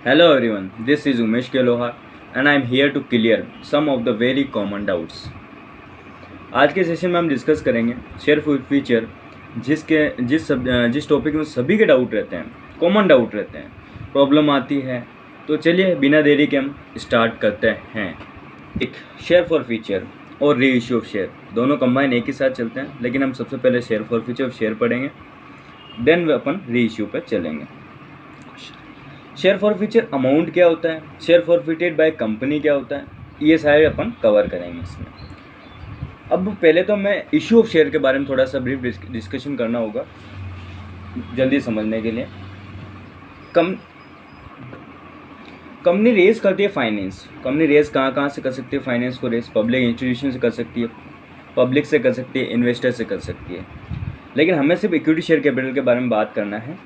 Hello everyone, this is Umesh Kelohar and I am here to clear some of the very common doubts. आज के session में हम discuss करेंगे share feature जिस topic में सभी के डाउट रहते हैं, कॉमन डाउट रहते हैं, प्रॉब्लम आती है। तो चलिए बिना देरी के हम स्टार्ट करते हैं। एक शेयर फॉर फीचर और री इश्यू ऑफ शेयर दोनों कंबाइन एक ही साथ चलते हैं, लेकिन हम सबसे पहले share for feature of share पढ़ेंगे, देन अपन री इश्यू पर चलेंगे। शेयर फॉरफीचर अमाउंट क्या होता है, शेयर फॉरफिटेड बाय कंपनी क्या होता है, ये सारे अपन कवर करेंगे इसमें। अब पहले तो मैं इशू ऑफ शेयर के बारे में थोड़ा सा ब्रीफ डिस्कशन करना होगा जल्दी समझने के लिए। कंपनी रेज करती है फाइनेंस। कंपनी रेज कहाँ से कर सकती है फाइनेंस को? रेज पब्लिक इंस्टीट्यूशन से कर सकती है, पब्लिक से कर सकती है, इन्वेस्टर से कर सकती है। लेकिन हमें सिर्फ इक्विटी शेयर कैपिटल के बारे में बात करना है,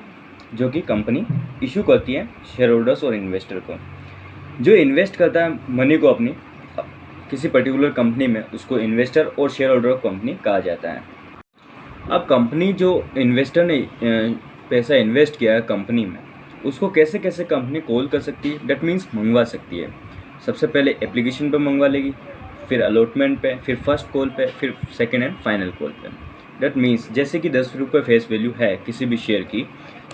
जो कि कंपनी इशू करती है शेयर होल्डर्स और इन्वेस्टर को। जो इन्वेस्ट करता है मनी को अपनी किसी पर्टिकुलर कंपनी में, उसको इन्वेस्टर और शेयर होल्डर ऑफ कंपनी कहा जाता है। अब कंपनी जो इन्वेस्टर ने पैसा इन्वेस्ट किया है कंपनी में, उसको कैसे कैसे कंपनी कॉल कर सकती है, डेट मीन्स मंगवा सकती है। सबसे पहले एप्लीकेशन पे मंगवा लेगी, फिर अलॉटमेंट पे, फिर फर्स्ट कॉल पे, फिर सेकेंड एंड फाइनल कॉल पे। डेट मीन्स जैसे कि 10 रुपये फेस वैल्यू है किसी भी शेयर की,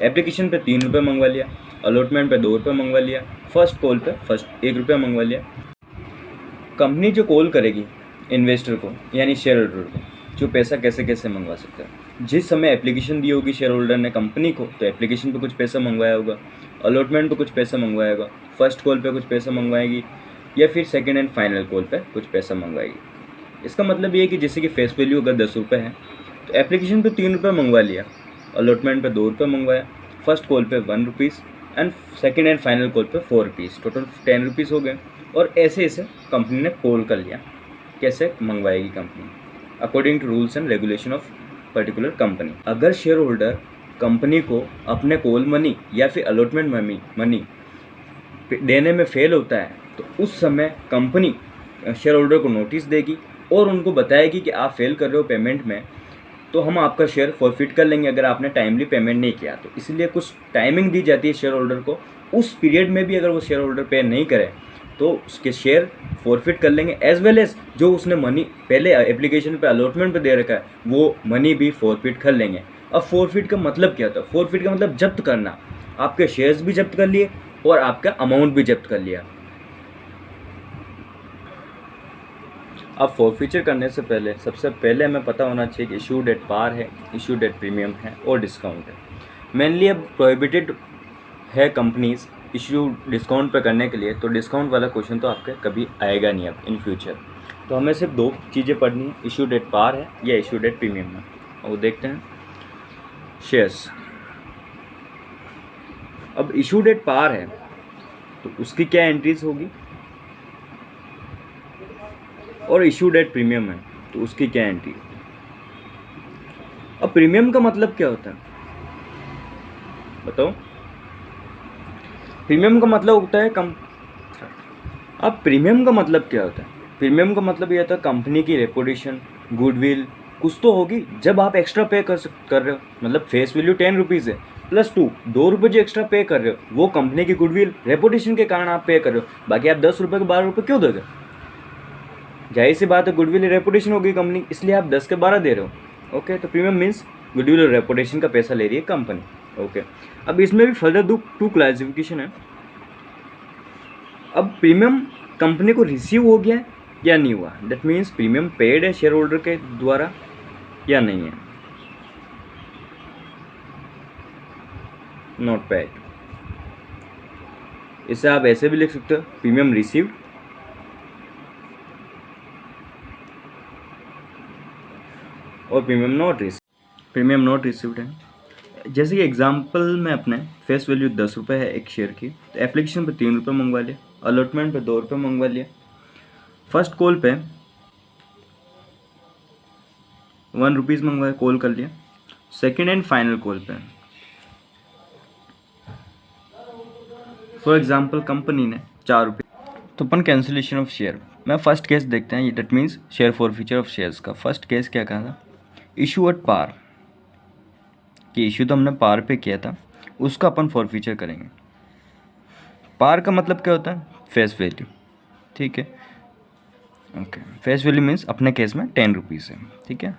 एप्लीकेशन पे 3 रुपये मंगवा लिया, अलॉटमेंट पे 2 रुपये मंगवा लिया, फर्स्ट कॉल पे 1 रुपया मंगवा लिया। कंपनी जो कॉल करेगी इन्वेस्टर को यानी शेयर होल्डर को, जो पैसा कैसे कैसे मंगवा सकता है। जिस समय एप्लीकेशन दी होगी शेयर होल्डर ने कंपनी को, तो एप्लीकेशन पे कुछ पैसा मंगवाया होगा, अलॉटमेंट पे कुछ पैसा मंगवाया होगा, फर्स्ट कॉल पे कुछ पैसा मंगवाएगी, या फिर सेकेंड एंड फाइनल कॉल पे कुछ पैसा मंगवाएगी। इसका मतलब ये है कि जैसे कि फेस वैल्यू अगर 10 रुपये है, तो एप्लीकेशन पे 3 रुपये मंगवा लिया, अलॉटमेंट पे 2 रुपये मंगवाया, फर्स्ट कॉल पे 1 rupees and second and final call पे 4 रुपीज़, टोटल 10 रुपीज़ हो गए। और ऐसे ऐसे कंपनी ने कॉल कर लिया। कैसे मंगवाएगी company? According to rules and regulation of particular company. अगर शेयर होल्डर कंपनी को अपने कॉल मनी या फिर अलॉटमेंट मनी देने में फेल होता है, तो उस समय कंपनी शेयर होल्डर को नोटिस देगी और उनको बताएगी कि आप फेल कर रहे हो पेमेंट में, तो हम आपका शेयर फॉरफिट कर लेंगे अगर आपने टाइमली पेमेंट नहीं किया तो। इसलिए कुछ टाइमिंग दी जाती है शेयर होल्डर को। उस पीरियड में भी अगर वो शेयर होल्डर पे नहीं करे तो उसके शेयर फॉरफिट कर लेंगे, एज वेल एज जो उसने मनी पहले एप्लीकेशन पे अलॉटमेंट पे दे रखा है वो मनी भी फॉरफिट कर लेंगे। अब फॉरफिट का मतलब क्या होता है? फॉरफिट का मतलब जब्त करना। आपके शेयर्स भी जब्त कर लिए और आपका अमाउंट भी जब्त कर लिया। अब फॉरफीचर करने से पहले सबसे पहले हमें पता होना चाहिए कि इशू डेट पार है, इशू डेट प्रीमियम है और डिस्काउंट है। मेनली अब प्रोहिबिटेड है कंपनीज इशू डिस्काउंट पे करने के लिए, तो डिस्काउंट वाला क्वेश्चन तो आपके कभी आएगा नहीं अब इन फ्यूचर। तो हमें सिर्फ 2 चीज़ें पढ़नी है, इशू डेट पार है या इशू डेट प्रीमियम है। और वो देखते हैं शेयर्स। अब इशू डेट पार है तो उसकी क्या एंट्रीज होगी, और इशू डेट प्रीमियम है तो उसकी क्या एंट्री। अब प्रीमियम का मतलब क्या होता है बताओ? प्रीमियम का मतलब होता है अब प्रीमियम का मतलब क्या होता है? प्रीमियम का मतलब ये होता है कंपनी की रेपुटेशन, गुडविल कुछ तो होगी जब आप एक्स्ट्रा पे कर रहे हो। मतलब फेस वैल्यू 10 रुपीज़ है प्लस 2 रुपये जो एक्स्ट्रा पे कर रहे हो वो कंपनी की गुडविल रेपुटेशन के कारण आप पे कर रहे हो। बाकी आप 10 रुपये के 12 रुपये क्यों दोगे? जाहिर सी बात है, गुडविल रेपुटेशन होगी कंपनी, इसलिए आप 10 के 12 दे रहे हो। ओके, तो प्रीमियम मीन्स गुडविल और रेपुटेशन का पैसा ले रही है कंपनी। ओके, अब इसमें भी फर्दर 2 क्लासिफिकेशन है। अब प्रीमियम कंपनी को रिसीव हो गया या नहीं हुआ, दैट मीन्स प्रीमियम पेड है शेयर होल्डर के द्वारा या नहीं है, नॉट पेड। इसे आप ऐसे भी लिख सकते हो, प्रीमियम रिसीव्ड और प्रीमियम नॉट रिसीव्ड है। जैसे कि एग्जांपल में अपने फेस वैल्यू 10 रुपये है एक शेयर की, तो एप्लीकेशन पे 3 रुपये मंगवा लिया, अलॉटमेंट पे 2 रुपये मंगवा लिया, फर्स्ट कॉल पे 1 रुपीज़ मंगवाया, कॉल कर लिया, सेकेंड एंड फाइनल कॉल पे फॉर एग्जांपल कंपनी ने 4 रुपये, तो अपन कैंसिलेशन ऑफ शेयर में फर्स्ट केस देखते हैं। That means share forfeiture of shares का फर्स्ट केस क्या कहा था? इशू एट पार, कि इशू तो हमने पार पे किया था, उसका अपन फॉरफीचर करेंगे। पार का मतलब क्या होता है? फेस वैल्यू, ठीक है। ओके, फेस वैल्यू मीन्स अपने केस में 10 रुपीज़ है, ठीक है।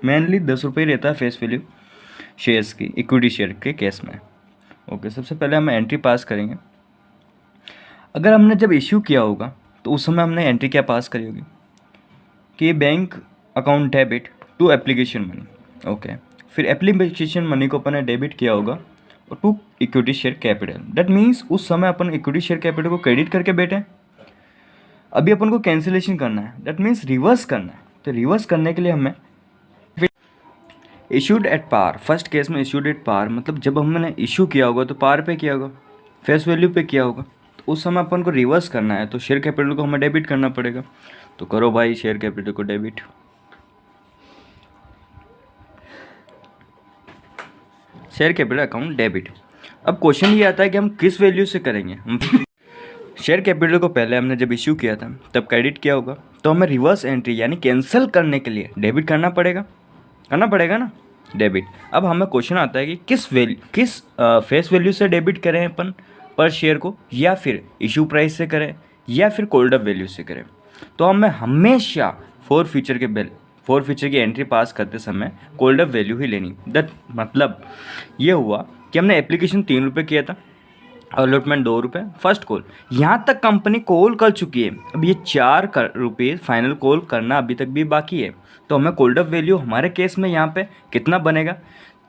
मेनली 10 रुपये रहता है फेस वैल्यू शेयर्स की, इक्विटी शेयर के केस में। ओके, सबसे पहले हम एंट्री पास करेंगे। अगर हमने जब इश्यू किया होगा तो उस समय हमने एंट्री क्या पास करी होगी कि bank account debit to application money. Okay, फिर एप्लीकेशन मनी को अपन ने डेबिट किया होगा और to equity share capital. That means उस समय अपन इक्विटी शेयर कैपिटल को क्रेडिट करके बैठे हैं। अभी अपन को कैंसिलेशन करना है, दैट मीन्स रिवर्स करना है। तो रिवर्स करने के लिए हमें issued at par, first case में इशूड एट पार मतलब जब हमने इशू किया होगा तो पार पे किया होगा, फेस वैल्यू पे किया होगा। तो उस समय अपन को रिवर्स करना है तो शेयर कैपिटल को हमें डेबिट करना पड़ेगा। तो करो भाई शेयर कैपिटल को debit. Share capital account debit. अब क्वेश्चन ये आता है कि हम किस वैल्यू से करेंगे। हम शेयर कैपिटल को पहले हमने जब इश्यू किया था तब क्रेडिट किया होगा, तो हमें रिवर्स एंट्री यानी कैंसिल करने के लिए डेबिट करना पड़ेगा ना, डेबिट। अब हमें क्वेश्चन आता है कि किस फेस वैल्यू से डेबिट करें अपन पर शेयर को, या फिर इशू प्राइस से करें, या फिर कोल्ड अप वैल्यू से करें। तो हमें हमेशा फोर फीचर की एंट्री पास करते समय कोल्ड अप वैल्यू ही लेनी। दैट मतलब ये हुआ कि हमने एप्लीकेशन 3 रुपये किया था, अलॉटमेंट 2 रुपये, फर्स्ट कॉल, यहाँ तक कंपनी कॉल कर चुकी है। अब ये 4 रुपये फाइनल कॉल करना अभी तक भी बाकी है। तो हमें कोल्ड अप वैल्यू हमारे केस में यहाँ पे कितना बनेगा?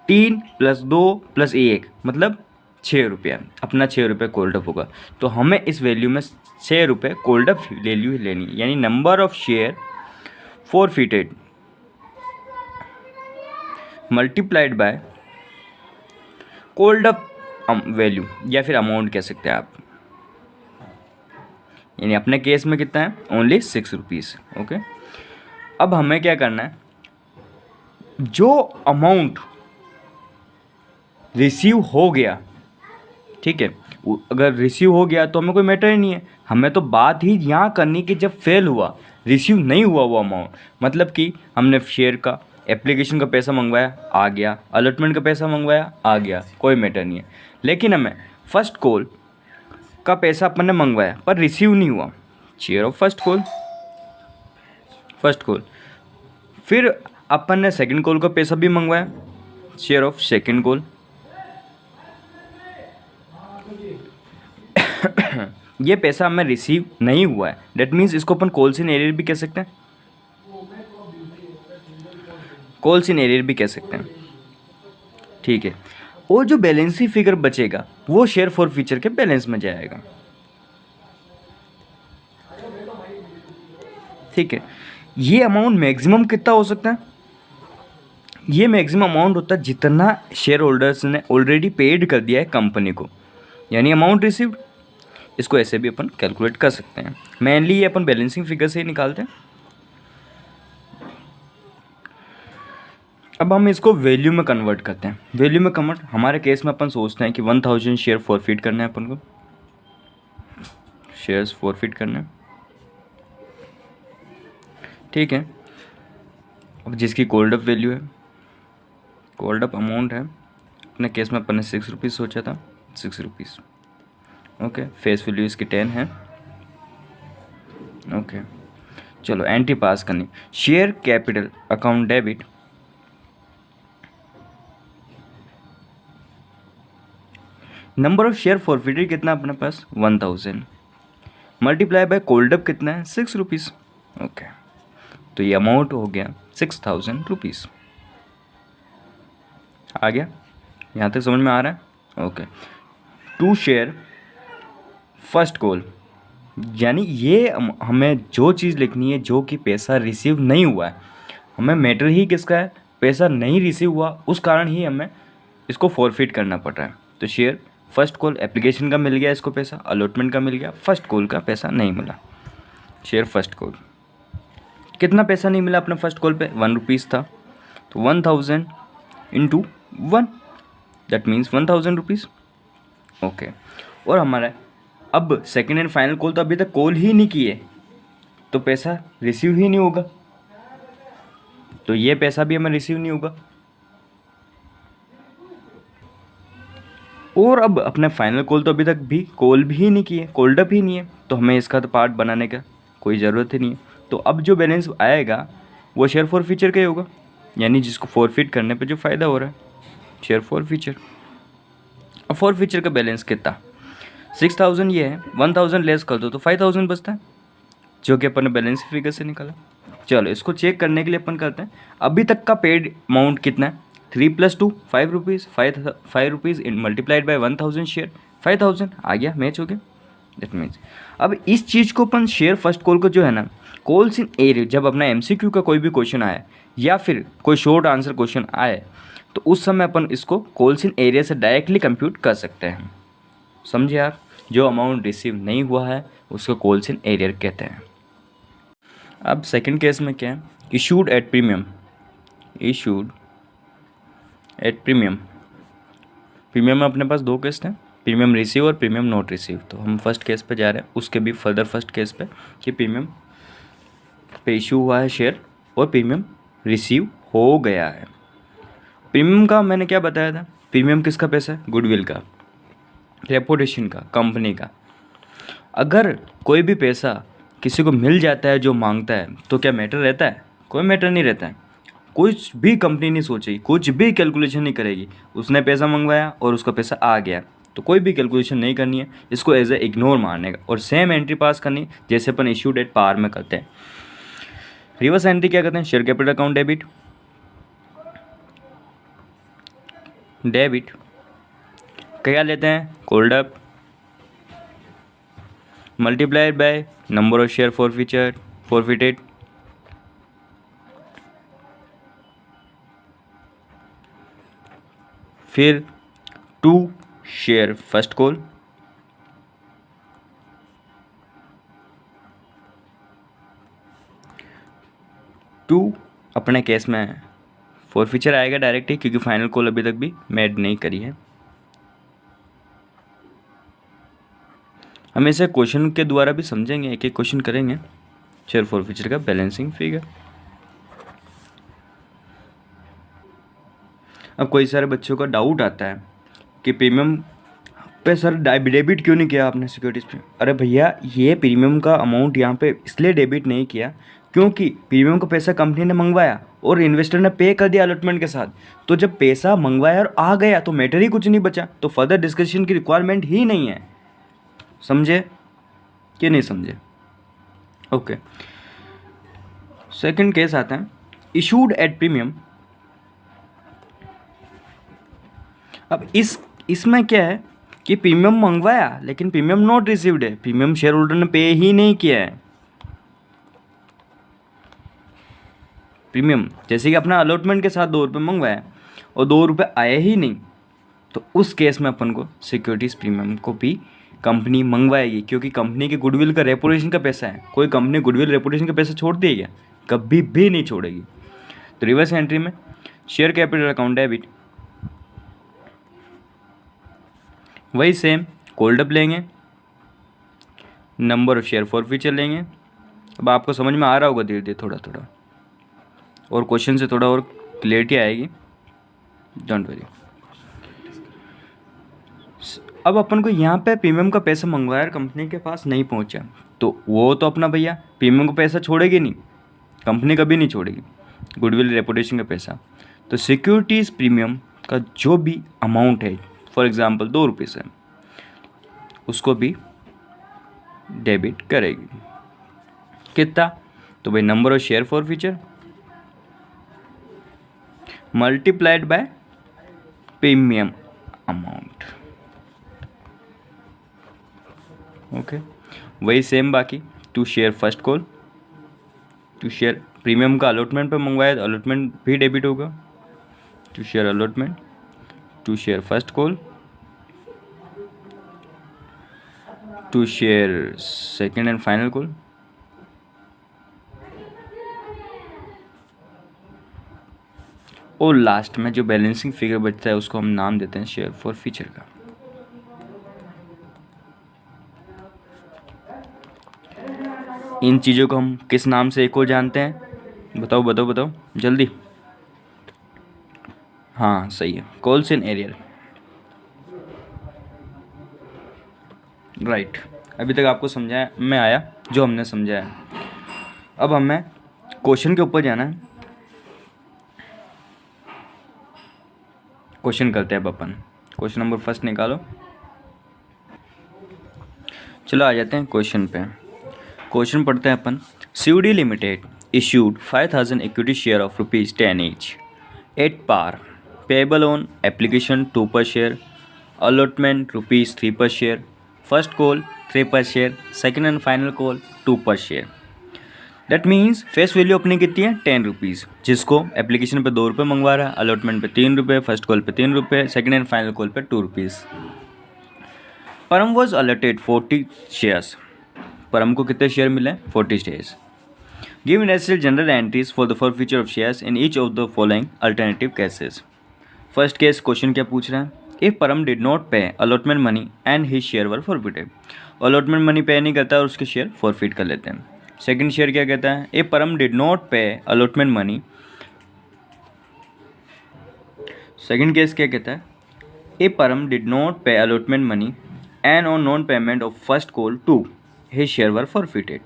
3 + 2 + 1 मतलब 6 रुपया। अपना 6 रुपये कोल्ड अप होगा। तो हमें इस वैल्यू में 6 रुपये कोल्ड अप वैल्यू ही लेनी है, यानी number of share forfeited multiplied by cold up value, या फिर अमाउंट कह सकते हैं आप। यानी अपने केस में कितना है? Only 6 rupees. ओके, अब हमें क्या करना है, जो अमाउंट रिसीव हो गया, ठीक है, अगर रिसीव हो गया तो हमें कोई मैटर ही नहीं है। हमें तो बात ही यहाँ करनी कि जब फेल हुआ, रिसीव नहीं हुआ वो अमाउंट, मतलब कि हमने शेयर का एप्लीकेशन का पैसा मंगवाया, आ गया, अलॉटमेंट का पैसा मंगवाया, आ गया, कोई मैटर नहीं है। लेकिन हमें फर्स्ट कॉल का पैसा अपन ने मंगवाया पर रिसीव नहीं हुआ, शेयर ऑफ फर्स्ट कॉल। फिर अपन ने सेकंड कॉल का पैसा भी मंगवाया, शेयर ऑफ सेकंड कॉल। ये पैसा हमें रिसीव नहीं हुआ है, डेट मीन्स इसको अपन कॉल्स इन एरियर भी कह सकते हैं, ठीक है। और जो बैलेंसी फिगर बचेगा वो शेयर फॉर फ्यूचर के बैलेंस में जाएगा, ठीक है। ये अमाउंट मैक्सिमम कितना हो सकता है? ये मैक्सिमम अमाउंट होता है जितना शेयर होल्डर्स ने ऑलरेडी पेड कर दिया है कंपनी को, यानी अमाउंट रिसीव्ड। इसको ऐसे भी अपन कैलकुलेट कर सकते हैं। मेनली ये अपन बैलेंसिंग फिगर से ही निकालते हैं। अब हम इसको वैल्यू में कन्वर्ट करते हैं। वैल्यू में कन्वर्ट हमारे केस में अपन सोचते हैं कि 1000 शेयर फॉरफिट करना है अपन को, शेयर्स फॉरफिट करना है, ठीक है। अब जिसकी कोल्ड अप वैल्यू है, कोल्ड अप अमाउंट है, अपने केस में अपन ने 6 रुपीज़ सोचा था, 6 रुपीज़। ओके, फेस वैल्यू इसकी 10 है। ओके, चलो एंट्री पास करनी। Share capital account debit, number of share forfeited कितना अपने पास? 1000 मल्टीप्लाई बाय कोल्ड अप कितना है? 6 रुपीज़। ओके, तो ये अमाउंट हो गया 6000 रुपीज़। आ गया? यहाँ तक समझ में आ रहा है? ओके, 2 शेयर फर्स्ट कॉल, यानी ये हमें जो चीज़ लिखनी है जो कि पैसा रिसीव नहीं हुआ है। हमें मैटर ही किसका है? पैसा नहीं रिसीव हुआ, उस कारण ही हमें इसको फॉरफिट करना पड़ रहा है। तो शेयर फर्स्ट कॉल एप्लीकेशन का मिल गया इसको पैसा, अलॉटमेंट का मिल गया, फर्स्ट कॉल का पैसा नहीं मिला। शेयर फर्स्ट कॉल कितना पैसा नहीं मिला अपने फर्स्ट कॉल पे? 1 रुपीज़ था, तो 1000 × 1 दैट मीन्स 1000 रुपीज़। ओके, और हमारा अब सेकेंड एंड फाइनल कॉल तो अभी तक कॉल ही नहीं किए, तो पैसा रिसीव ही नहीं होगा, तो ये पैसा भी हमें रिसीव नहीं होगा। और अब अपने फाइनल कॉल तो अभी तक भी कॉल भी नहीं किए, कॉल्ड अप ही नहीं है, तो हमें इसका तो पार्ट बनाने का कोई ज़रूरत ही नहीं है। तो अब जो बैलेंस आएगा वो शेयर फॉर फ्यूचर का ही होगा, यानी जिसको फॉरफिट करने पे जो फ़ायदा हो रहा है, शेयर फॉर फ्यूचर। अब फॉर फ्यूचर का बैलेंस कितना, 6000 ये है, 1000 लेस कर दो तो 5000 बचता है, जो कि अपन ने बैलेंस फिगर से निकाला। चलो इसको चेक करने के लिए अपन करते हैं अभी तक का पेड अमाउंट कितना है, 3 + 2 5 rupees, 5 rupees in multiplied by 1000 share, 5000 आ गया, मैच हो गया। दैट मीन्स अब इस चीज़ को अपन शेयर फर्स्ट कॉल को जो है ना, कॉल्स इन एरिया, जब अपना MCQ का कोई भी क्वेश्चन आए या फिर कोई शॉर्ट आंसर क्वेश्चन आए तो उस समय अपन इसको कॉल्स इन एरिया से डायरेक्टली कंप्यूट कर सकते हैं। समझे आप, जो अमाउंट रिसीव नहीं हुआ है उसको कॉल्स इन एरियर कहते हैं। अब सेकंड केस में क्या है, issued at premium, issued at premium. Premium में अपने पास दो केस हैं, प्रीमियम रिसीव और प्रीमियम नॉट रिसीव। तो हम फर्स्ट केस पे जा रहे हैं, उसके भी फर्दर फर्स्ट केस पे कि प्रीमियम पे इशू हुआ है शेयर और प्रीमियम रिसीव हो गया है। प्रीमियम का मैंने क्या बताया था, प्रीमियम किसका पैसा है, गुडविल का, रेपुटेशन का, कंपनी का। अगर कोई भी पैसा किसी को मिल जाता है जो मांगता है तो क्या मैटर रहता है, कोई मैटर नहीं रहता है। कुछ भी कंपनी नहीं सोचेगी, कुछ भी कैलकुलेशन नहीं करेगी, उसने पैसा मंगवाया और उसका पैसा आ गया तो कोई भी कैलकुलेशन नहीं करनी है, इसको एज ए इग्नोर मारने का और सेम एंट्री पास करनी जैसे अपन इश्यू डेट पार में करते हैं। रिवर्स एंट्री क्या करते हैं, share capital account debit, debit क्या लेते हैं, called up multiplied by number of share forfeited, फिर to share first call, to अपने केस में फॉरफिचर आएगा डायरेक्ट ही क्योंकि फाइनल कॉल अभी तक भी मेड नहीं करी है। हम इसे क्वेश्चन के द्वारा भी समझेंगे, एक एक क्वेश्चन करेंगे। शेयर फॉरफिचर का बैलेंसिंग फिगर। अब कोई सारे बच्चों का डाउट आता है कि प्रीमियम पे सर डेबिट क्यों नहीं किया आपने सिक्योरिटीज़ पे। अरे भैया, ये प्रीमियम का अमाउंट यहाँ पे इसलिए डेबिट नहीं किया क्योंकि प्रीमियम का पैसा कंपनी ने मंगवाया और इन्वेस्टर ने पे कर दिया अलॉटमेंट के साथ। तो जब पैसा मंगवाया और आ गया तो मैटर ही कुछ नहीं बचा, तो फर्दर डिस्कशन की रिक्वायरमेंट ही नहीं है। समझे कि नहीं समझे? ओके, सेकंड केस आता है इशूड एट प्रीमियम। अब इसमें क्या है कि प्रीमियम मंगवाया लेकिन प्रीमियम नॉट रिसीव्ड है, प्रीमियम शेयर होल्डर ने पे ही नहीं किया है। प्रीमियम जैसे कि अपना अलॉटमेंट के साथ 2 रुपये मंगवाया और 2 रुपये आए ही नहीं, तो उस केस में अपन को सिक्योरिटीज़ प्रीमियम को भी कंपनी मंगवाएगी क्योंकि कंपनी के गुडविल का रेपुटेशन का पैसा है। कोई कंपनी गुडविल रेपुटेशन का पैसा छोड़ देगी क्या? कभी भी नहीं छोड़ेगी। तो रिवर्स एंट्री में शेयर कैपिटल अकाउंट डेबिट, वही सेम कॉल्ड अप लेंगे, नंबर ऑफ शेयर फॉरफिचर लेंगे। अब आपको समझ में आ रहा होगा धीरे धीरे थोड़ा थोड़ा, और क्वेश्चन से थोड़ा और क्लियरिटी आएगी, डोंट वरी। अब अपन को यहाँ पे प्रीमियम का पैसा मंगवाया कंपनी के पास नहीं पहुँचा, तो वो तो अपना भैया प्रीमियम का पैसा छोड़ेगी नहीं, कंपनी कभी नहीं छोड़ेगी गुडविल रेपुटेशन का पैसा। तो सिक्योरिटीज़ प्रीमियम का जो भी अमाउंट है, फॉर एग्जांपल 2 रुपये है, उसको भी डेबिट करेगी। कितना? तो भाई number of share forfeiture multiplied by premium amount. Okay, वही सेम बाकी to share first call, to share premium का अलॉटमेंट पे मंगवाया तो अलॉटमेंट भी डेबिट होगा, to share allotment, to share first call, to share second and final call, और last में जो बैलेंसिंग फिगर बचता है उसको हम नाम देते हैं शेयर फॉर फ्यूचर का। इन चीज़ों को हम किस नाम से एक और जानते हैं, बताओ बताओ बताओ जल्दी। हाँ सही है, कॉल्स इन एरियर। राइट। अभी तक आपको समझाया में आया जो हमने समझाया। अब हमें क्वेश्चन के ऊपर जाना है। क्वेश्चन करते हैं अब अपन। क्वेश्चन नंबर फर्स्ट निकालो। चलो आ जाते हैं क्वेश्चन पे। क्वेश्चन पढ़ते हैं अपन। सीयूडी limited issued 5,000 equity share of rupees 10 each at par, payable on application 2 per share, allotment rupees 3 per share, first call 3 per share, second and final call 2 per share. That means face value अपनी कितनी है 10 rupees, जिसको application पे 2 रुपये मंगवा रहा है, allotment पे 3 रुपये, फर्स्ट कॉल पे 3 रुपये, सेकंड एंड फाइनल कॉल पे 2 रुपीज़। परम वॉज अलॉटेड 40 शेयर्स। परम को कितने शेयर मिले 40 shares. Give necessary general entries for the forfeiture of shares in each of the following alternative cases. First case question क्या पूछ रहा है, if Param did not pay allotment money and his share were forfeited. Allotment money पे नहीं करता और उसके share forfeit कर लेते हैं। सेकंड शेयर क्या कहता है, if Param did not pay allotment money. Second case क्या कहता है, if Param did not pay allotment money and on non payment of first call to his share were forfeited.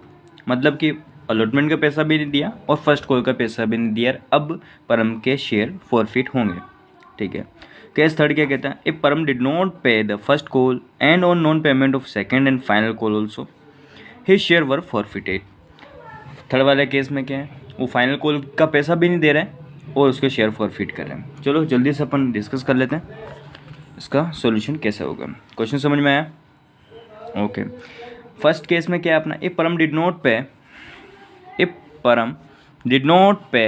मतलब कि अलॉटमेंट का पैसा भी नहीं दिया और फर्स्ट कॉल का पैसा भी नहीं दिया, अब परम के शेयर फॉरफिट होंगे। ठीक है। केस थर्ड क्या कहता है, इफ परम डिड नॉट पे the first call and on non payment of second and final call also his share were forfeited. Third वाले केस में क्या है, वो फाइनल कॉल का पैसा भी नहीं दे रहे हैं और उसके शेयर फॉरफिट कर रहे हैं। चलो जल्दी से अपन डिस्कस कर लेते हैं इसका सॉल्यूशन कैसे होगा। क्वेश्चन समझ में आया? ओके। फर्स्ट केस में क्या है अपना, इफ परम डिड नॉट पे, if Param did not pay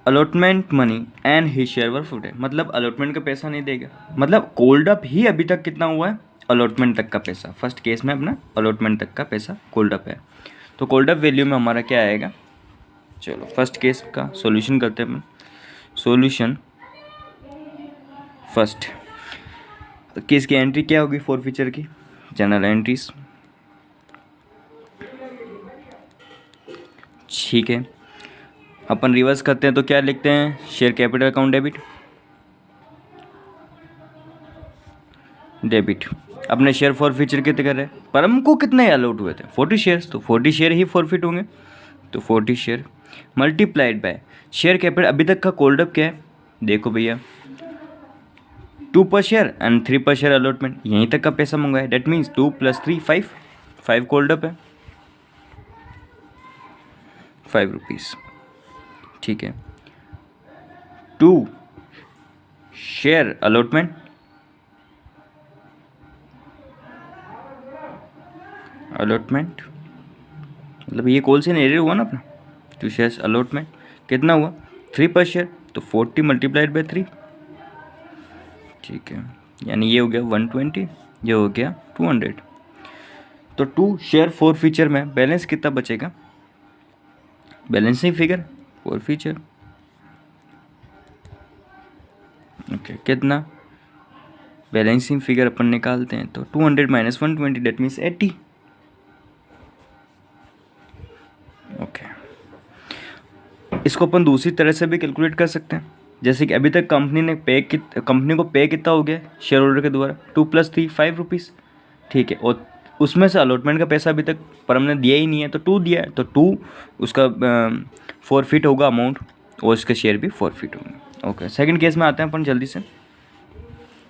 allotment money and his share were forfeited. मतलब अलॉटमेंट का पैसा नहीं देगा, मतलब कोल्ड अप ही अभी तक कितना हुआ है, अलॉटमेंट तक का पैसा। फर्स्ट केस में अपना अलॉटमेंट तक का पैसा कोल्ड अप है, तो कोल्ड अप वैल्यू में हमारा क्या आएगा। चलो फर्स्ट केस का सॉल्यूशन करते हैं अपन। सॉल्यूशन फर्स्ट केस की एंट्री क्या होगी फॉरफीचर की, जनरल एंट्रीज। ठीक है, अपन रिवर्स करते हैं तो क्या लिखते हैं, share capital account debit, debit. अपने शेयर फॉरफीचर कितने कर रहे हैं, परम को कितने अलॉट हुए थे 40 शेयर्स, तो 40 शेयर ही फॉरफिट होंगे, तो 40 share multiplied by share capital. अभी तक का कोल्ड अप क्या है, देखो भैया 2 पर शेयर एंड 3 पर शेयर अलॉटमेंट, यहीं तक का पैसा मंगवाया। डेट मीन्स 2 + 3 5 कोल्ड अप है 5 रुपीज़। ठीक है। 2 शेयर अलॉटमेंट, अलॉटमेंट मतलब ये कॉल से एरियर हुआ ना अपना, 2 शेयर्स अलॉटमेंट कितना हुआ 3 पर शेयर, तो 40 मल्टीप्लाइड बाय 3। ठीक है, यानी ये हो गया 120, ये हो गया 200। तो 2 शेयर फॉरफीचर में बैलेंस कितना बचेगा, बैलेंसिंग फिगर फॉरफीचर। ओके, कितना बैलेंसिंग फिगर अपन निकालते हैं तो 200 - 120 डेट मीन्स 80। ओके, इसको अपन दूसरी तरह से भी कैलकुलेट कर सकते हैं, जैसे कि अभी तक कंपनी को पे कितना हो गया शेयर होल्डर के द्वारा 2 + 3 5 रुपीज़। ठीक है, और उसमें से अलॉटमेंट का पैसा अभी तक परम ने दिया ही नहीं है, तो 2 दिया है, तो 2 उसका फॉरफिट होगा अमाउंट और उसके शेयर भी फॉरफिट होंगे। ओके, सेकंड केस में आते हैं अपन जल्दी से।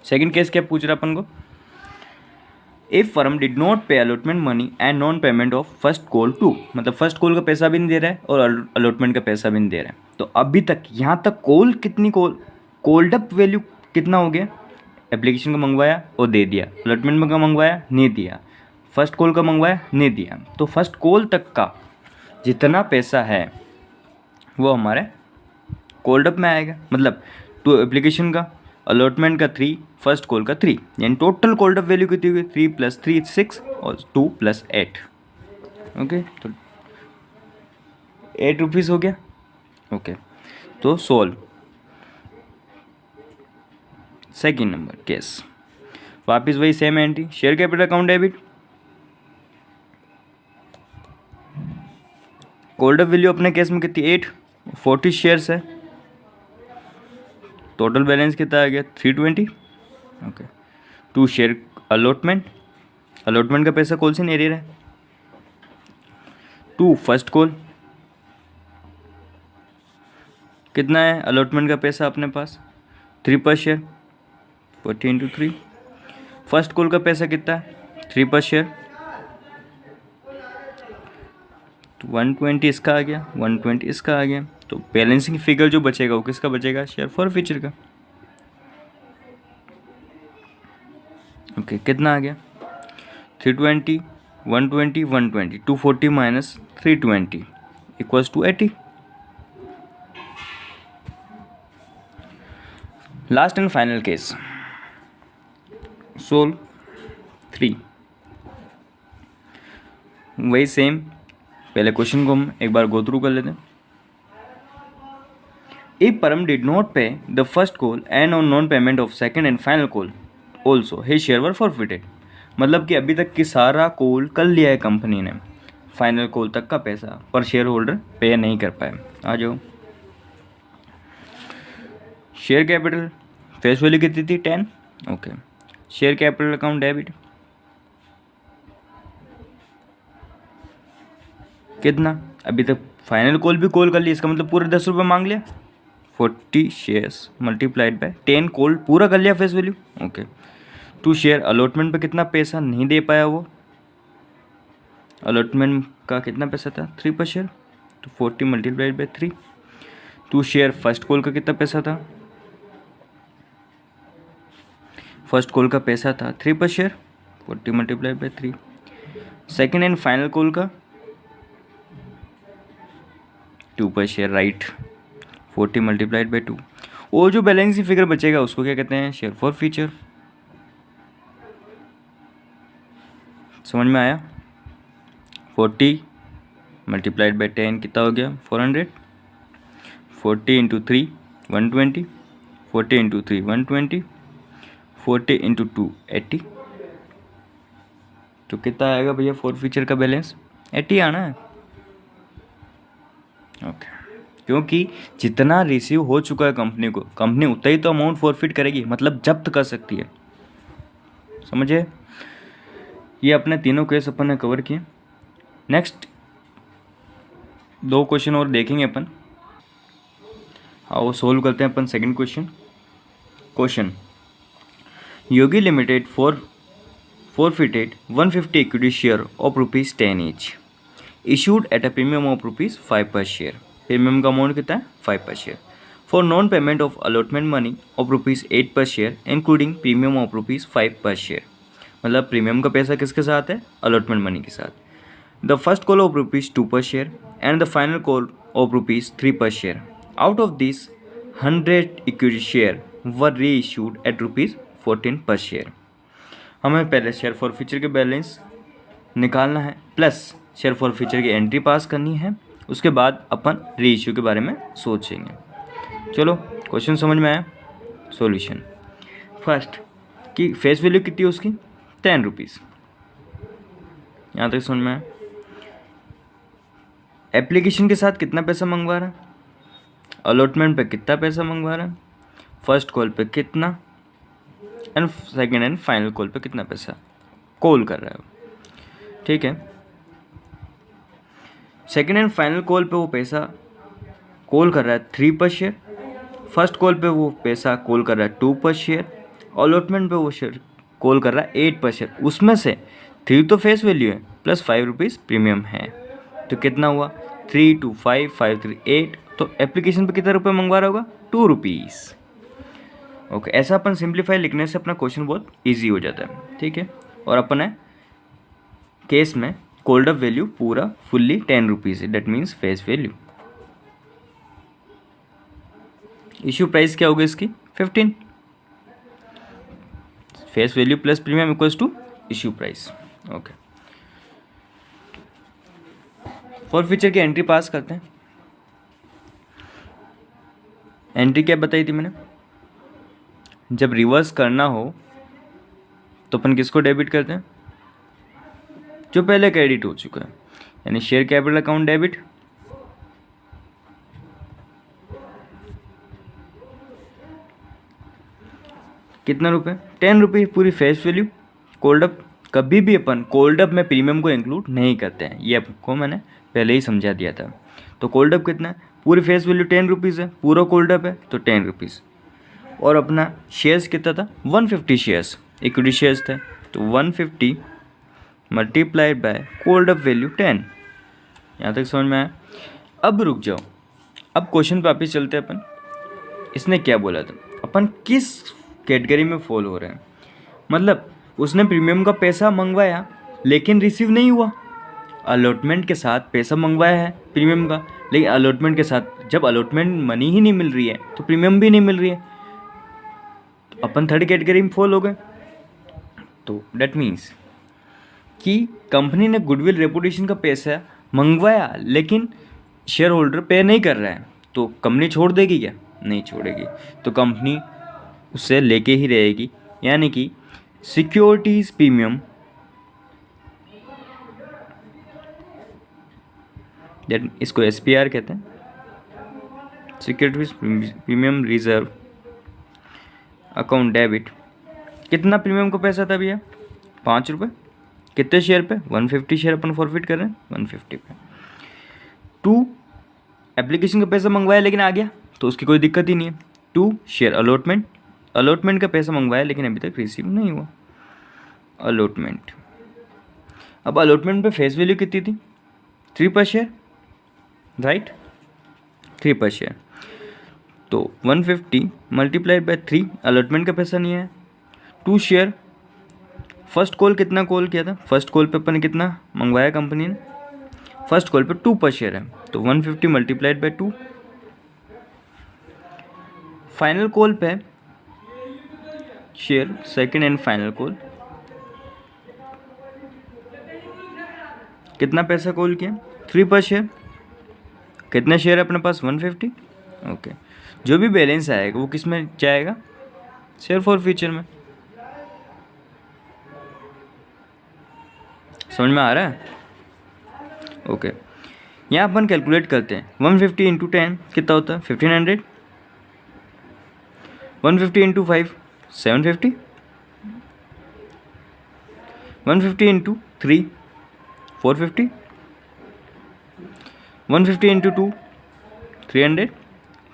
सेकंड केस क्या पूछ रहा है अपन को, if firm did not pay allotment money and non payment of first call too. मतलब फर्स्ट कॉल का पैसा भी नहीं दे रहा है और अलॉटमेंट का पैसा भी नहीं दे रहा है, तो अभी तक यहाँ तक कितनी कोल्ड अप वैल्यू कितना हो गया, एप्लीकेशन का मंगवाया और दे दिया, अलॉटमेंट का मंगवाया नहीं दिया, फर्स्ट कॉल का मंगवाया नहीं दिया, तो फर्स्ट कॉल तक का जितना पैसा है वो हमारे कोल्ड अप में आएगा। मतलब 2 एप्लीकेशन का, अलॉटमेंट का 3, फर्स्ट कॉल का 3, यानी टोटल कोल्ड अप वैल्यू कितनी हुई 3 + 3 6 और 2 + 8। ओके, तो 8 रुपीज़ हो गया। ओके, तो सोल्व। सेकेंड नंबर केस, वापिस वही same entry, share capital account debit, cold up value अपने केस में कितनी 8, 40 शेयर्स है, टोटल बैलेंस कितना आ गया 320। ओके। 2 शेयर अलॉटमेंट, अलॉटमेंट का पैसा कॉल से नहीं रहा है। 2 फर्स्ट कॉल, कितना है अलॉटमेंट का पैसा अपने पास, 3 पर शेयर, 40 इंटू 3। फर्स्ट कॉल का पैसा कितना है, 3 पर शेयर, 120 इसका आ गया, 120 इसका आ गया। तो बैलेंसिंग फिगर जो बचेगा वो किसका बचेगा, शेयर फॉर फ्यूचर का। ओके, कितना आ गया, 320, 120, 120, 240 minus 320 equals to 80। Last and final case, solve 3। वही सेम, पहले क्वेश्चन को हम एक बार गो थ्रू कर लेते हैं। If Param did not pay the first call and on non-payment of second and final call also his share were forfeited। मतलब कि अभी तक की सारा कॉल कर लिया है कंपनी ने, फाइनल कॉल तक का पैसा पर शेयर होल्डर पे नहीं कर पाए। आ जाओ, शेयर कैपिटल फेस वैल्यू कितनी थी, 10। Okay, share capital account debit कितना, अभी तक फाइनल कॉल भी कॉल कर ली, इसका मतलब पूरे 10 रुपये मांग लिया। 40 शेयर्स मल्टीप्लाइड बाय 10 कॉल पूरा कर लिया face value. Okay, 2 share allotment पे कितना पैसा नहीं दे पाया वो, अलॉटमेंट का कितना पैसा था, 3 पर शेयर, तो 40 multiplied by 3। 2 share first call का कितना पैसा था, फर्स्ट कॉल का पैसा था 3 पर share, 40 multiplied by 3। Second and final call का 2 पर शेयर, राइट, 40 मल्टीप्लाइड बाई 2। वो जो बैलेंसिंग फिगर बचेगा उसको क्या कहते हैं, शेयर फॉर फ्यूचर। समझ में आया, 40 मल्टीप्लाइड बाई 10 कितना हो गया, 400, 40 इंटू 3 120, 40 इंटू 3 120, 40 इंटू 2 80। तो कितना आएगा भैया फॉर फ्यूचर का बैलेंस, 80 आना है। ओके, क्योंकि जितना रिसीव हो चुका है कंपनी को, कंपनी उतना ही तो अमाउंट फॉरफिट करेगी, मतलब जब्त कर सकती है। समझे, ये अपने तीनों केस अपन ने कवर किए। नेक्स्ट 2 क्वेश्चन और देखेंगे अपन, आओ सोल्व करते हैं अपन second question. Question, Yogi limited forfeited 150 equity share of rupees 10 each issued at a premium of rupees 5 per share। Premium का अमाउंट कितना है, 5 पर share, for non payment of allotment money of rupees 8 पर share including premium of rupees 5 पर share. मतलब premium का पैसा किसके साथ है, अलॉटमेंट मनी के साथ। The first call of rupees 2 पर share and the final call of rupees 3 पर share. Out of this 100 equity share वर री इशूड एट रुपीज़ 14 पर शेयर। हमें पहले शेयर फॉर फ्यूचर के बैलेंस निकालना है, प्लस शेयर फॉर फ्यूचर की एंट्री पास करनी है, उसके बाद अपन री इश्यू के बारे में सोचेंगे। चलो क्वेश्चन समझ में आया। सॉल्यूशन, फर्स्ट कि फेस वैल्यू कितनी है उसकी, 10 रुपीज़, यहाँ तक समझ में आया। एप्लीकेशन के साथ कितना पैसा मंगवा रहा है, अलॉटमेंट पे कितना पैसा मंगवा रहा है, फर्स्ट कॉल पे कितना, and second and final call पे कितना पैसा कॉल कर रहा है। ठीक है, सेकेंड एंड फाइनल कॉल पे वो पैसा कॉल कर रहा है 3 पर शेयर, फर्स्ट कॉल पे वो पैसा कॉल कर रहा है 2 पर शेयर, अलॉटमेंट पे वो शेयर कॉल कर रहा है 8 पर शेयर। उसमें से 3 तो फेस वैल्यू है प्लस 5 रुपीज़ प्रीमियम है, तो कितना हुआ, 3 2 5 5 3 8। तो एप्लीकेशन पे कितना रुपये मंगवा रहा होगा, 2 रुपीज़। ओके, ऐसा अपन सिंप्लीफाई लिखने से अपना क्वेश्चन बहुत ईजी हो जाता है। ठीक है, और अपन है केस में कॉल्ड अप वैल्यू पूरा फुल्ली 10 रुपीज़ है, that means face value. Issue price क्या होगी इसकी, 15, face value plus premium equals to issue price. Okay, for फ्यूचर की एंट्री पास करते हैं। एंट्री क्या बताई थी मैंने, जब रिवर्स करना हो तो अपन किसको डेबिट करते हैं, जो पहले क्रेडिट हो चुका है, यानी शेयर कैपिटल अकाउंट डेबिट, कितना रुपये, 10 रुपये पूरी फेस वैल्यू। कोल्ड अप, कभी भी अपन कोल्ड अप में प्रीमियम को इंक्लूड नहीं करते हैं, ये आपको मैंने पहले ही समझा दिया था। तो कोल्ड अप कितना है, पूरी फेस वैल्यू 10 रुपीज़ है, पूरा कोल्ड अप है तो 10 रुपीज़। और अपना शेयर्स कितना था, 150 शेयर्स इक्विटी शेयर्स थे, तो 150 multiplied by cold up value 10। यहाँ तक समझ में आया। अब रुक जाओ, अब क्वेश्चन पे वापस चलते हैं अपन। इसने क्या बोला था, अपन किस कैटेगरी में फॉल हो रहे हैं, मतलब उसने प्रीमियम का पैसा मंगवाया लेकिन रिसीव नहीं हुआ। अलॉटमेंट के साथ पैसा मंगवाया है प्रीमियम का, लेकिन अलॉटमेंट के साथ जब अलॉटमेंट मनी ही नहीं मिल रही है तो प्रीमियम भी नहीं मिल रही है, तो अपन थर्ड कैटेगरी में फॉल हो गए। तो डेट मीन्स कि कंपनी ने गुडविल रेपुटेशन का पैसा मंगवाया लेकिन शेयर होल्डर पे नहीं कर रहा है, तो कंपनी छोड़ देगी क्या, नहीं छोड़ेगी, तो कंपनी उससे लेके ही रहेगी। यानी कि सिक्योरिटीज प्रीमियम दैट, इसको SPR कहते हैं, securities premium reserve account debit. कितना प्रीमियम का पैसा था भैया, 5 रुपये। कितने शेयर पे, 150 शेयर अपन फॉरफिट कर रहे हैं 150 पे। 2 एप्लीकेशन का पैसा मंगवाया लेकिन आ गया तो उसकी कोई दिक्कत ही नहीं है। 2 शेयर अलॉटमेंट, अलॉटमेंट का पैसा मंगवाया लेकिन अभी तक रिसीव नहीं हुआ। अलॉटमेंट, अब अलॉटमेंट पे फेस वैल्यू कितनी थी, 3 पर शेयर, राइट, 3 पर शेयर। तो 150 मल्टीप्लाइड बाय 3, अलॉटमेंट का पैसा नहीं है। 2 शेयर, फर्स्ट कॉल कितना कॉल किया था, फर्स्ट कॉल पे अपन ने कितना मंगवाया कंपनी ने, फर्स्ट कॉल पे 2 पर शेयर है, तो 150 मल्टीप्लाइड बाय 2। फाइनल कॉल पे share, second and final call, कितना पैसा कॉल किया, 3 पर शेयर। कितने शेयर है अपने पास, 150। ओके, जो भी बैलेंस आएगा वो किस में जाएगा, शेयर फॉर फ्यूचर में। समझ में आ रहा है। ओके, यहाँ अपन कैलकुलेट करते हैं, 150 इंटू 10 कितना होता है, 1500। 150 इंटू 5 750। 150 इंटू 3 450। 150 इंटू 2 300।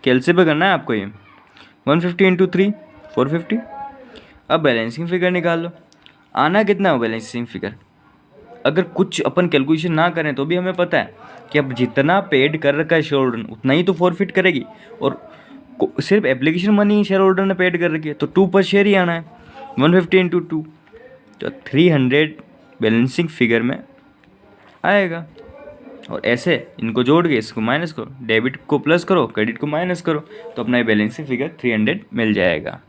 कैलसी पे करना है आपको ये। 150 इंटू 3 450। अब बैलेंसिंग फिगर निकाल लो, आना कितना हो बैलेंसिंग फिगर। अगर कुछ अपन कैलकुलेशन ना करें तो भी हमें पता है कि अब जितना पेड कर रखा है शेयर होल्डर उतना ही तो फॉरफिट करेगी, और सिर्फ एप्लीकेशन मनी शेयर होल्डर ने पेड कर रखी है तो 2 पर शेयर ही आना है। 150 इंटू 2 तो 300 बैलेंसिंग फिगर में आएगा। और ऐसे इनको जोड़ के इसको माइनस करो, डेबिट को प्लस करो, क्रेडिट को माइनस करो, तो अपना बैलेंसिंग फिगर 300 मिल जाएगा।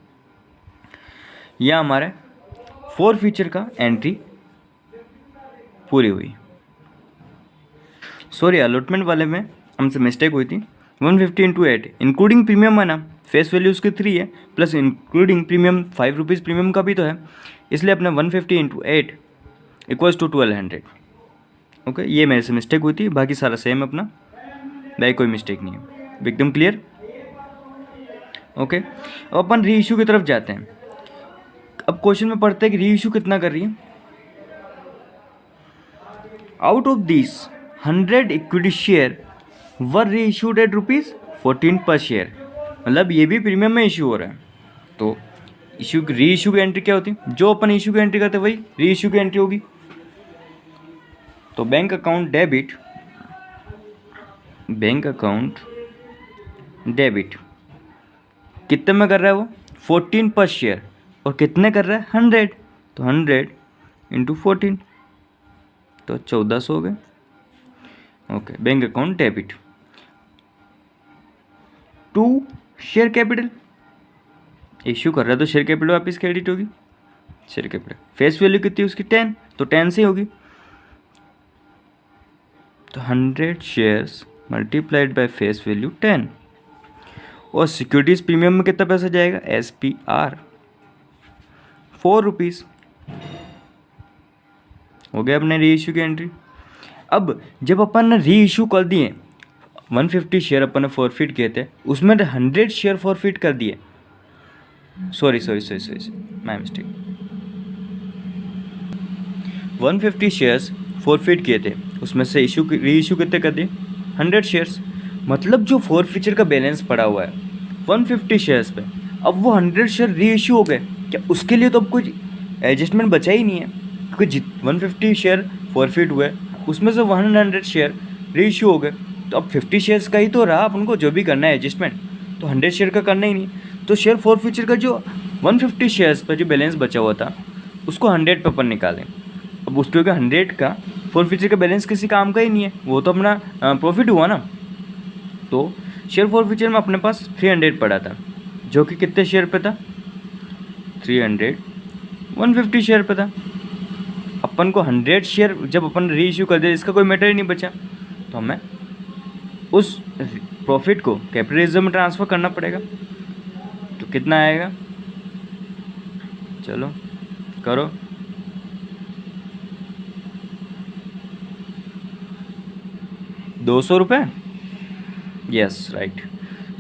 यह हमारे 4 फीचर का एंट्री पूरी हुई। सॉरी, अलॉटमेंट वाले में हमसे मिस्टेक हुई थी। 150 इंटू 8 इंक्लूडिंग प्रीमियम है ना, फेस वैल्यू उसकी 3 है, plus including premium 5 rupees premium का भी तो है, इसलिए अपना 150 इंटू 8 इक्वल्स टू 1200। ओके, ये मेरे से मिस्टेक हुई थी, बाकी सारा सेम अपना, भाई कोई मिस्टेक नहीं है, एकदम क्लियर। ओके, अब अपन री इशू की तरफ जाते हैं। अब क्वेश्चन में पढ़ते हैं कि री इशू कितना कर रही है। Out of this 100 equity share वर री इशूड एट ₹14 पर शेयर, मतलब ये भी प्रीमियम में इशू हो रहा है। तो इशू री इशू की एंट्री क्या होती है, जो अपन इशू की एंट्री करते हैं वही री इशू की एंट्री होगी। तो bank account debit, bank account debit कितने में कर रहा है वो, 14 पर शेयर, और कितने कर रहा है 100, तो 100 इंटू 14 तो 1400 हो गए। Okay, bank account debit. 2 share capital, issue कर रहा है तो शेयर कैपिटल वापस क्रेडिट होगी, शेयर कैपिटल। फेस वैल्यू कितनी उसकी 10, तो 10 से होगी, तो 100 shares multiplied by face value 10। और सिक्योरिटीज प्रीमियम में कितना पैसा जाएगा, SPR 4 रुपीज़। हो गया अपने री इशू की एंट्री। अब जब अपन ने री इशू कर दिए, 150 शेयर अपन ने फॉरफिट किए थे, उसमें 100 शेयर फॉरफिट कर दिए, sorry, my mistake. 150 shares forfeit किए थे, उसमें से री इशू कितने कर दिए? 100 शेयर्स। मतलब जो फॉरफीचर का बैलेंस पड़ा हुआ है 150 शेयर्स पे, अब वो 100 शेयर री इशू हो गए, क्या उसके लिए तो अब कुछ एडजस्टमेंट बचा ही नहीं है, क्योंकि 150 शेयर फॉरफिट हुए, उसमें से 100 शेयर री इशू हो गए, तो अब 50 शेयर्स का ही तो रहा अपन को जो भी करना है एडजस्टमेंट, तो 100 शेयर का करना ही नहीं। तो शेयर फॉरफीचर का जो 150 शेयर्स पर जो बैलेंस बचा हुआ था उसको 100 पे अपन निकालें। अब उसके 100 का फॉरफीचर का बैलेंस किसी काम का ही नहीं है, वो तो अपना प्रॉफिट हुआ ना। तो शेयर फॉरफीचर में अपने पास 300 पड़ा था, जो कि कितने शेयर पे था? 300 150 शेयर पे था। अपन को 100 शेयर जब अपन री इशू कर दे, इसका कोई मैटर ही नहीं बचा, तो हमें उस प्रॉफिट को कैपिटल रिजर्व में ट्रांसफ़र करना पड़ेगा। तो कितना आएगा? चलो करो। ₹200। Yes right.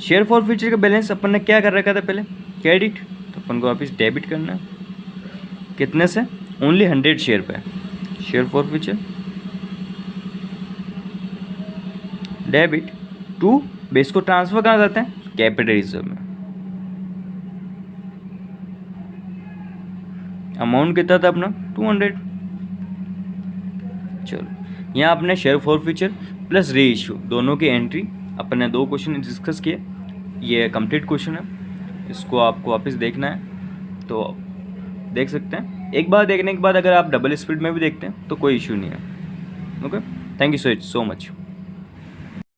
शेयर फॉरफीचर का बैलेंस अपन ने क्या कर रखा था पहले? क्रेडिट, तो अपन को वापस डेबिट करना है। कितने से? ओनली 100 शेयर पे। Share forfeiture debit to base को ट्रांसफर कहाँ करते हैं? कैपिटल रिजर्व में। अमाउंट कितना था अपना? 200। चलो, यहाँ आपने शेयर फॉरफीचर प्लस री इशू दोनों की एंट्री अपन ने 2 क्वेश्चन डिस्कस किए। ये कंप्लीट क्वेश्चन है, इसको आपको वापस देखना है तो देख सकते हैं। एक बार देखने के बाद अगर आप डबल स्पीड में भी देखते हैं तो कोई इशू नहीं है। Okay, thank you so much.